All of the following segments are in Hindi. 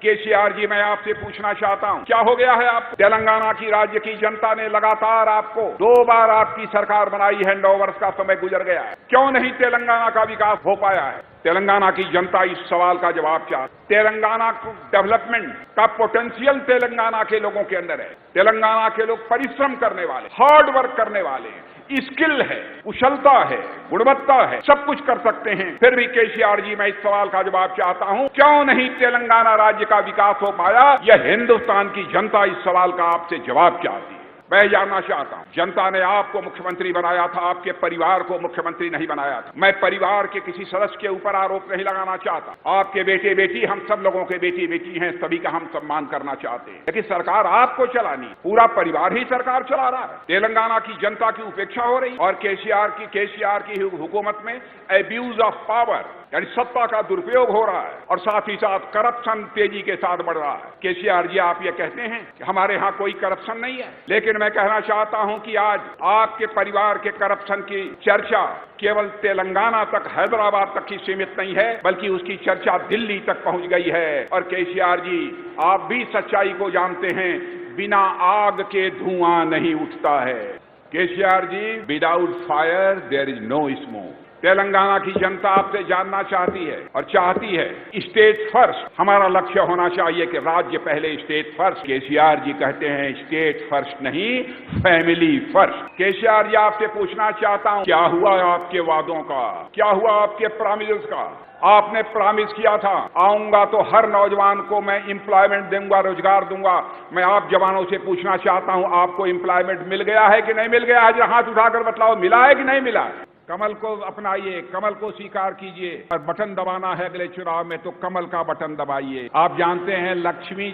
केसीआर जी, मैं आपसे पूछना चाहता हूं, क्या हो गया है आप? तेलंगाना की राज्य की जनता ने लगातार आपको 2 बार आपकी सरकार बनाई, हैंडओवर्स का समय गुजर गया है, क्यों नहीं तेलंगाना का विकास हो पाया है? तेलंगाना की जनता इस सवाल का जवाब चाहती। तेलंगाना को डेवलपमेंट का पोटेंशियल तेलंगाना के लोगों के अंदर है। तेलंगाना के लोग परिश्रम करने वाले, हार्ड वर्क करने वाले हैं, स्किल है, कुशलता है, गुणवत्ता है, सब कुछ कर सकते हैं। फिर भी केसीआर जी, मैं इस सवाल का जवाब चाहता हूं, क्यों नहीं तेलंगाना राज्य का विकास हो पाया? यह हिंदुस्तान की जनता इस सवाल का आपसे जवाब चाहती है। मैं जानना चाहता हूं, जनता ने आपको मुख्यमंत्री बनाया था, आपके परिवार को मुख्यमंत्री नहीं बनाया था। मैं परिवार के किसी सदस्य के ऊपर आरोप नहीं लगाना चाहता। आपके बेटे बेटी, हम सब लोगों के बेटी बेटी हैं, सभी का हम सम्मान करना चाहते हैं, लेकिन सरकार आपको चलानी, पूरा परिवार ही सरकार चला रहा है। तेलंगाना की जनता की उपेक्षा हो रही और केसीआर की हुकूमत में एब्यूज ऑफ पावर, यानी सत्ता का दुरुपयोग हो रहा है और साथ ही साथ करप्शन तेजी के साथ बढ़ रहा है। केसीआर जी, आप ये कहते हैं कि हमारे यहाँ कोई करप्शन नहीं है, लेकिन मैं कहना चाहता हूं कि आज आपके परिवार के करप्शन की चर्चा केवल तेलंगाना तक, हैदराबाद तक ही सीमित नहीं है, बल्कि उसकी चर्चा दिल्ली तक पहुंच गई है। और केसीआर जी, आप भी सच्चाई को जानते हैं, बिना आग के धुआं नहीं उठता है। KCR ji, without fire there is no smoke. Telangana की जनता आपसे जानना चाहती है और चाहती है स्टेट फर्स्ट। हमारा लक्ष्य होना चाहिए कि राज्य पहले, स्टेट फर्स्ट। केसीआर जी कहते हैं स्टेट फर्स्ट नहीं, फैमिली फर्स्ट। केसीआर जी, आपसे पूछना चाहता हूं, क्या हुआ आपके वादों का? क्या हुआ आपके प्रॉमिसेस का? आपने प्रॉमिस किया था, आऊंगा तो हर नौजवान को मैं एम्प्लॉयमेंट दूंगा, रोजगार दूंगा। मैं आप जवानों से पूछना चाहता हूं, आपको एम्प्लॉयमेंट मिल गया है कि नहीं मिल गया है? हाथ उठाकर बतलाओ, मिला है कि नहीं मिला? कमल को अपनाइए, कमल को स्वीकार कीजिए और बटन दबाना है अगले चुनाव में तो कमल का बटन दबाइए। आप जानते हैं लक्ष्मी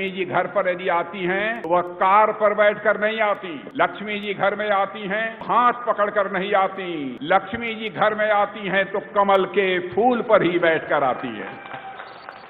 जी घर पर यदि आती हैं तो वह कार पर बैठकर नहीं आती। लक्ष्मी जी घर में आती हैं, हाथ पकड़कर नहीं आती। लक्ष्मी जी घर में आती हैं तो कमल के फूल पर ही बैठकर आती है।